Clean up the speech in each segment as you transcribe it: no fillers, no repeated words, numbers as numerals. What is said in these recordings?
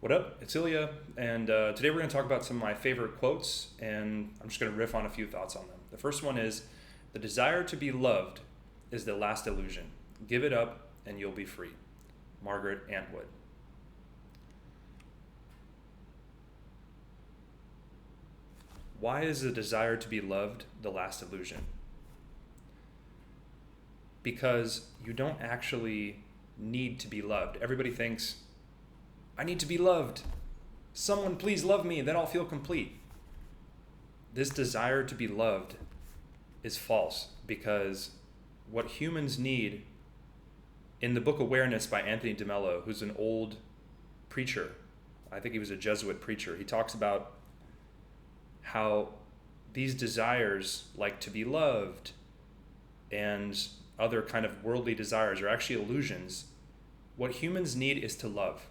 What up? It's Ilya, and today we're going to talk about some of my favorite quotes, and I'm just going to riff on a few thoughts on them. The first one is, "The desire to be loved is the last illusion. Give it up and you'll be free." Margaret Atwood. Why is the desire to be loved the last illusion? Because you don't actually need to be loved. Everybody thinks, I need to be loved. Someone please love me, then I'll feel complete. This desire to be loved is false, because what humans need, in the book Awareness by Anthony DeMello, who's an old preacher, I think he was a Jesuit preacher, he talks about how these desires, like to be loved and other kind of worldly desires, are actually illusions. What humans need is to love.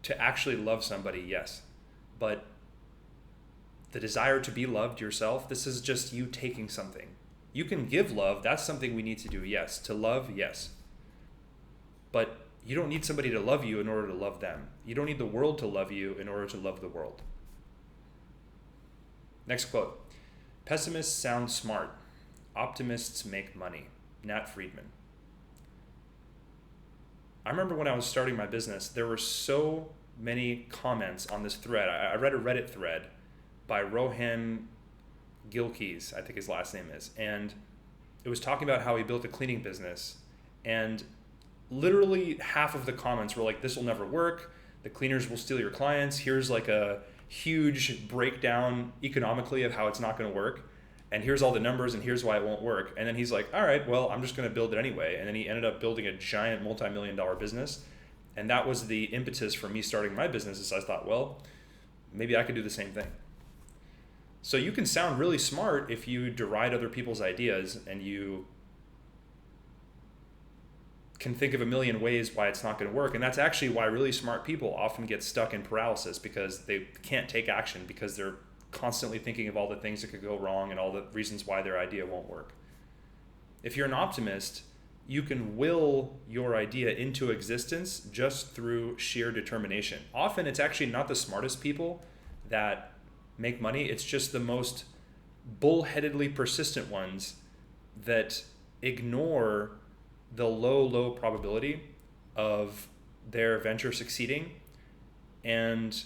To actually love somebody, yes. But the desire to be loved yourself, this is just you taking something. You can give love, that's something we need to do, yes. To love, yes. But you don't need somebody to love you in order to love them. You don't need the world to love you in order to love the world. Next quote. "Pessimists sound smart. Optimists make money." Nat Friedman. I remember when I was starting my business, there were so many comments on this thread. I read a Reddit thread by Rohan Gilkeys, I think his last name is, and it was talking about how he built a cleaning business, and literally half of the comments were like, "This will never work, the cleaners will steal your clients, here's like a huge breakdown economically of how it's not going to work, and here's all the numbers and here's why it won't work." And then he's like, all right, well, I'm just going to build it anyway. And then he ended up building a giant multi-million-dollar business. And that was the impetus for me starting my business, is I thought, well, maybe I could do the same thing. So you can sound really smart if you deride other people's ideas and you can think of a million ways why it's not going to work. And that's actually why really smart people often get stuck in paralysis, because they can't take action, because they're constantly thinking of all the things that could go wrong and all the reasons why their idea won't work. If you're an optimist, you can will your idea into existence just through sheer determination. Often it's actually not the smartest people that make money, it's just the most bullheadedly persistent ones that ignore the low probability of their venture succeeding and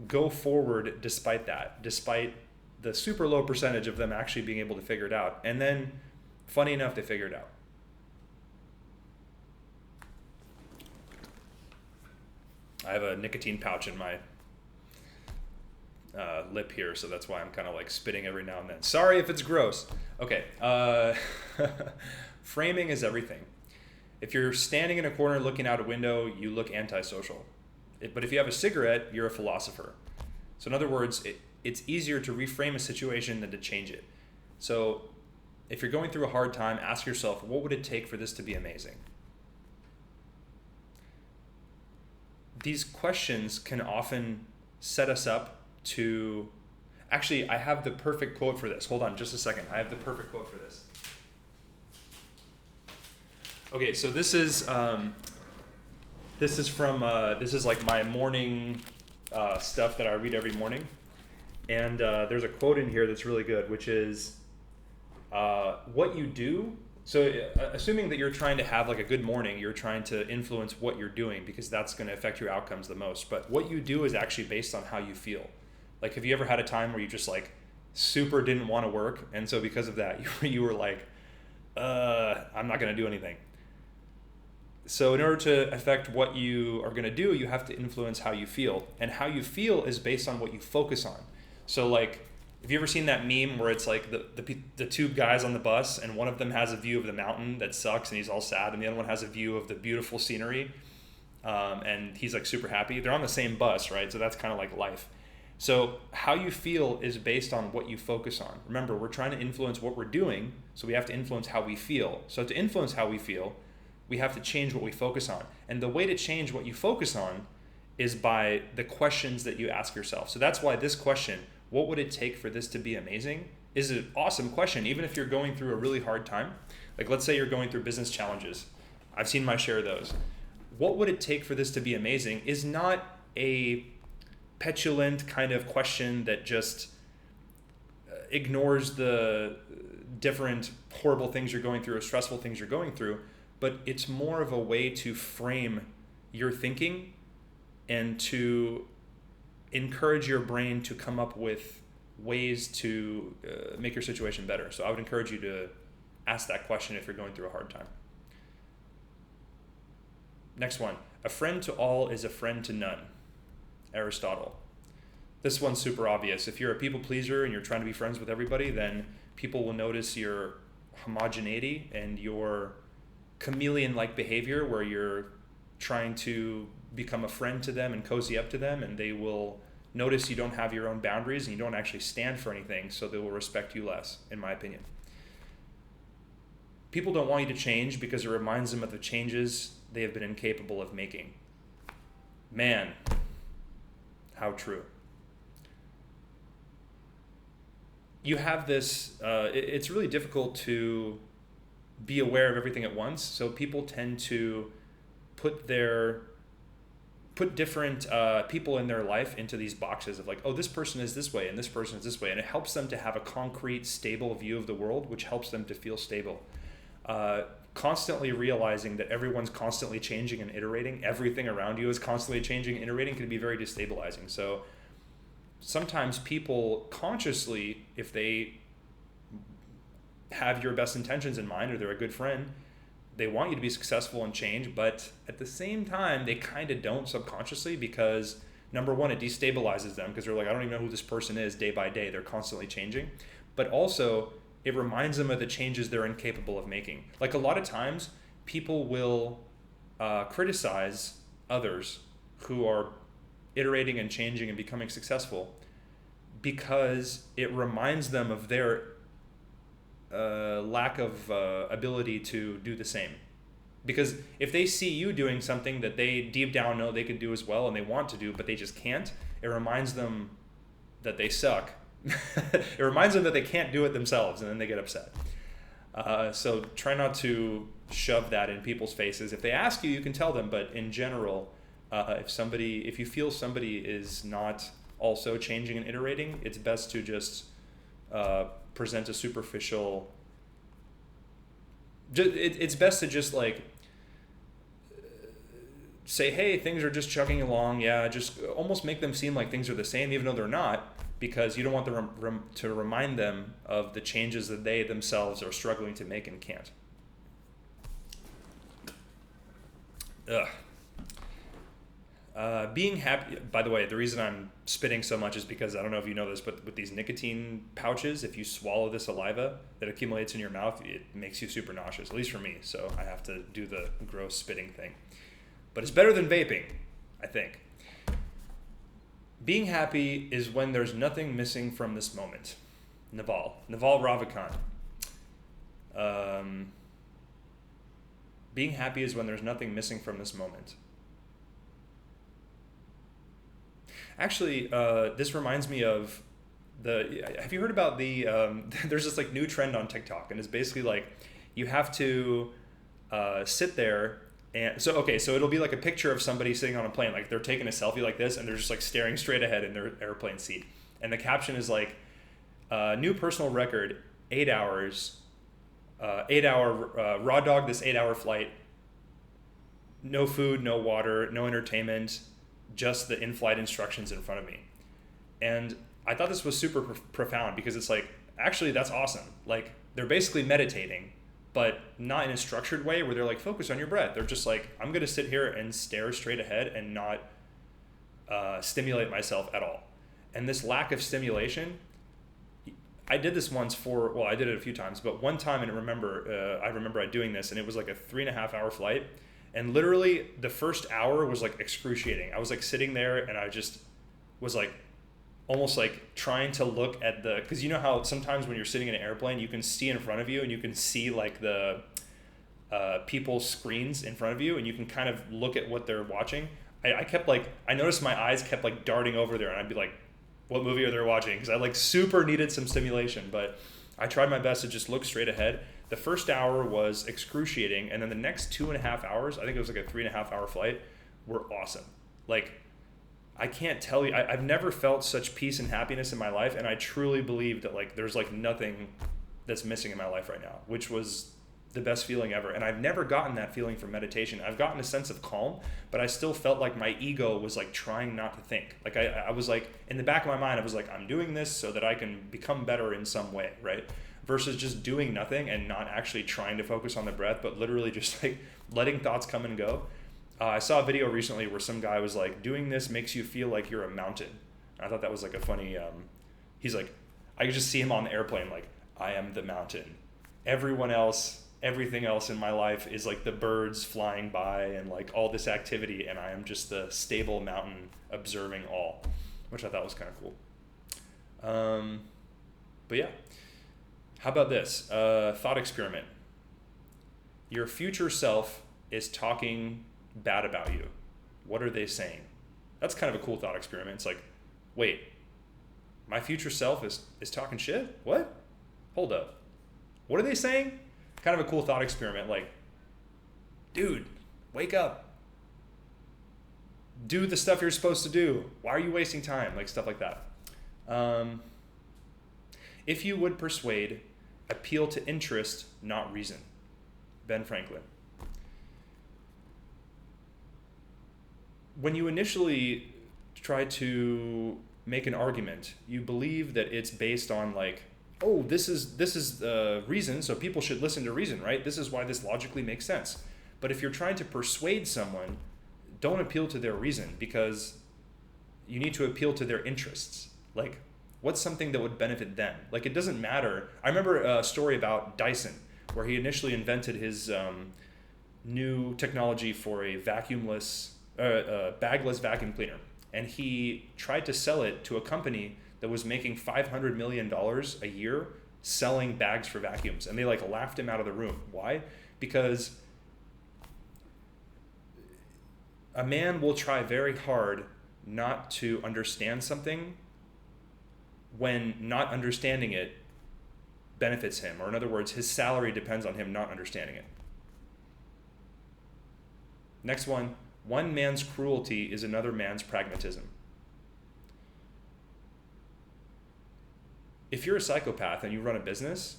go forward despite that, despite the super low percentage of them actually being able to figure it out. And then, funny enough, they figure it out. I have a nicotine pouch in my lip here, so that's why I'm kind of like spitting every now and then. Sorry if it's gross. Okay. Framing is everything. If you're standing in a corner looking out a window, you look antisocial. But if you have a cigarette, you're a philosopher. So in other words, it's easier to reframe a situation than to change it. So if you're going through a hard time, ask yourself, what would it take for this to be amazing? These questions can often set us up to... Actually, I have the perfect quote for this. Hold on just a second. I have the perfect quote for this. Okay, so this is like my morning stuff that I read every morning, and there's a quote in here that's really good, which is what you do. So assuming that you're trying to have like a good morning, you're trying to influence what you're doing, because that's going to affect your outcomes the most. But what you do is actually based on how you feel. Like, have you ever had a time where you just like super didn't want to work, and so because of that you were like, I'm not going to do anything? So in order to affect what you are going to do, you have to influence how you feel. And how you feel is based on what you focus on. So like, have you ever seen that meme where it's like the two guys on the bus, and one of them has a view of the mountain that sucks and he's all sad, and the other one has a view of the beautiful scenery and he's like super happy? They're on the same bus, right? So that's kind of like life. So how you feel is based on what you focus on. Remember, we're trying to influence what we're doing, so we have to influence how we feel. So to influence how we feel, we have to change what we focus on. And the way to change what you focus on is by the questions that you ask yourself. So that's why this question, what would it take for this to be amazing, is an awesome question, even if you're going through a really hard time. Like, let's say you're going through business challenges. I've seen my share of those. What would it take for this to be amazing is not a petulant kind of question that just ignores the different horrible things you're going through or stressful things you're going through, but it's more of a way to frame your thinking and to encourage your brain to come up with ways to make your situation better. So I would encourage you to ask that question if you're going through a hard time. Next one. A friend to all is a friend to none. Aristotle. This one's super obvious. If you're a people pleaser and you're trying to be friends with everybody, then people will notice your homogeneity and your chameleon-like behavior where you're trying to become a friend to them and cozy up to them, and they will notice you don't have your own boundaries and you don't actually stand for anything, so they will respect you less, in my opinion. People don't want you to change because it reminds them of the changes they have been incapable of making. Man, how true. You have this, it's really difficult to be aware of everything at once, so people tend to put different people in their life into these boxes of like, oh, this person is this way and this person is this way, and it helps them to have a concrete, stable view of the world, which helps them to feel stable. Constantly realizing that everyone's constantly changing and iterating, everything around you is constantly changing and iterating, can be very destabilizing. So sometimes people consciously, if they have your best intentions in mind or they're a good friend, they want you to be successful and change, but at the same time, they kind of don't subconsciously because, number one, it destabilizes them because they're like, I don't even know who this person is day by day. They're constantly changing. But also, it reminds them of the changes they're incapable of making. Like a lot of times, people will criticize others who are iterating and changing and becoming successful because it reminds them of their lack of ability to do the same. Because if they see you doing something that they deep down know they could do as well and they want to do, but they just can't, it reminds them that they suck. It reminds them that they can't do it themselves, and then they get upset. So try not to shove that in people's faces. If they ask you, you can tell them, but in general, if you feel somebody is not also changing and iterating, it's best to just present a superficial. It's best to just like say, hey, things are just chugging along. Yeah, just almost make them seem like things are the same, even though they're not, because you don't want to remind them of the changes that they themselves are struggling to make and can't. Being happy, by the way, the reason I'm spitting so much is because, I don't know if you know this, but with these nicotine pouches, if you swallow the saliva that accumulates in your mouth, it makes you super nauseous, at least for me, so I have to do the gross spitting thing. But it's better than vaping, I think. Being happy is when there's nothing missing from this moment. Naval Ravikant. Being happy is when there's nothing missing from this moment. Actually, this reminds me of have you heard about there's this like new trend on TikTok, and it's basically like you have to sit there. And so it'll be like a picture of somebody sitting on a plane, like they're taking a selfie like this, and they're just like staring straight ahead in their airplane seat. And the caption is like, new personal record, 8 hours, 8 hour, raw dog this 8 hour flight, no food, no water, no entertainment, just the in-flight instructions in front of me. And I thought this was super profound because it's like, actually that's awesome. Like they're basically meditating, but not in a structured way where they're like, focus on your breath. They're just like, I'm going to sit here and stare straight ahead and not stimulate myself at all. And this lack of stimulation, I did this once I did it a few times, but one time I remember doing this, and it was like a 3.5 hour flight. And literally the first hour was like excruciating. I was like sitting there and I just was like, almost like trying to look at because you know how sometimes when you're sitting in an airplane, you can see in front of you and you can see like the people's screens in front of you, and you can kind of look at what they're watching. I noticed my eyes kept like darting over there, and I'd be like, what movie are they watching? Because I like super needed some stimulation, but I tried my best to just look straight ahead. The first hour was excruciating, and then the next 2.5 hours, I think it was like a 3.5 hour flight, were awesome. Like, I can't tell you, I've never felt such peace and happiness in my life, and I truly believe that like there's like nothing that's missing in my life right now, which was the best feeling ever. And I've never gotten that feeling from meditation. I've gotten a sense of calm, but I still felt like my ego was like trying not to think. Like I was like, in the back of my mind, I was like, I'm doing this so that I can become better in some way, right? Versus just doing nothing and not actually trying to focus on the breath, but literally just like letting thoughts come and go. I saw a video recently where some guy was like, doing this makes you feel like you're a mountain. I thought that was like a funny, he's like, I could just see him on the airplane like, I am the mountain. Everyone else, everything else in my life is like the birds flying by and like all this activity, and I am just the stable mountain observing all, which I thought was kind of cool. But yeah, how about this? Thought experiment. Your future self is talking bad about you. What are they saying? That's kind of a cool thought experiment. It's like, wait, my future self is talking shit? What? Hold up. What are they saying? Kind of a cool thought experiment. Like, dude, wake up. Do the stuff you're supposed to do. Why are you wasting time? Like stuff like that. If you would persuade, appeal to interest, not reason. Ben Franklin. When you initially try to make an argument, you believe that it's based on like, oh, this is reason, so people should listen to reason, right? This is why this logically makes sense. But if you're trying to persuade someone, don't appeal to their reason, because you need to appeal to their interests. Like, what's something that would benefit them? Like, it doesn't matter. I remember a story about Dyson, where he initially invented his new technology for a bagless vacuum cleaner. And he tried to sell it to a company that was making $500 million a year selling bags for vacuums. And they like laughed him out of the room. Why? Because a man will try very hard not to understand something when not understanding it benefits him. Or in other words, his salary depends on him not understanding it. Next one. One man's cruelty is another man's pragmatism. If you're a psychopath and you run a business,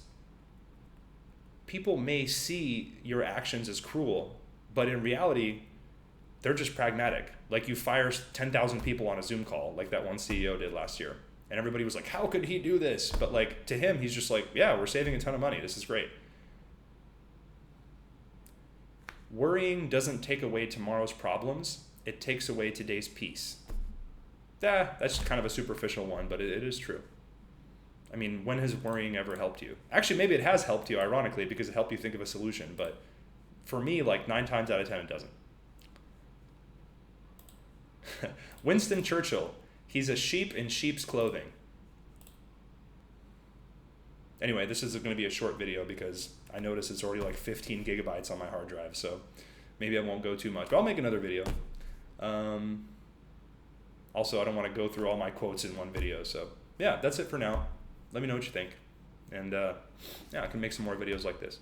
people may see your actions as cruel, but in reality, they're just pragmatic. Like you fire 10,000 people on a Zoom call, like that one CEO did last year. And everybody was like, how could he do this? But like to him, he's just like, yeah, we're saving a ton of money. This is great. Worrying doesn't take away tomorrow's problems. It takes away today's peace. That's kind of a superficial one, but it is true. I mean, when has worrying ever helped you? Actually, maybe it has helped you, ironically, because it helped you think of a solution. But for me, like 9 times out of 10, it doesn't. Winston Churchill, he's a sheep in sheep's clothing. Anyway, this is going to be a short video because I notice it's already like 15 gigabytes on my hard drive, so maybe I won't go too much, but I'll make another video. Also, I don't want to go through all my quotes in one video, so yeah, that's it for now. Let me know what you think, and yeah, I can make some more videos like this.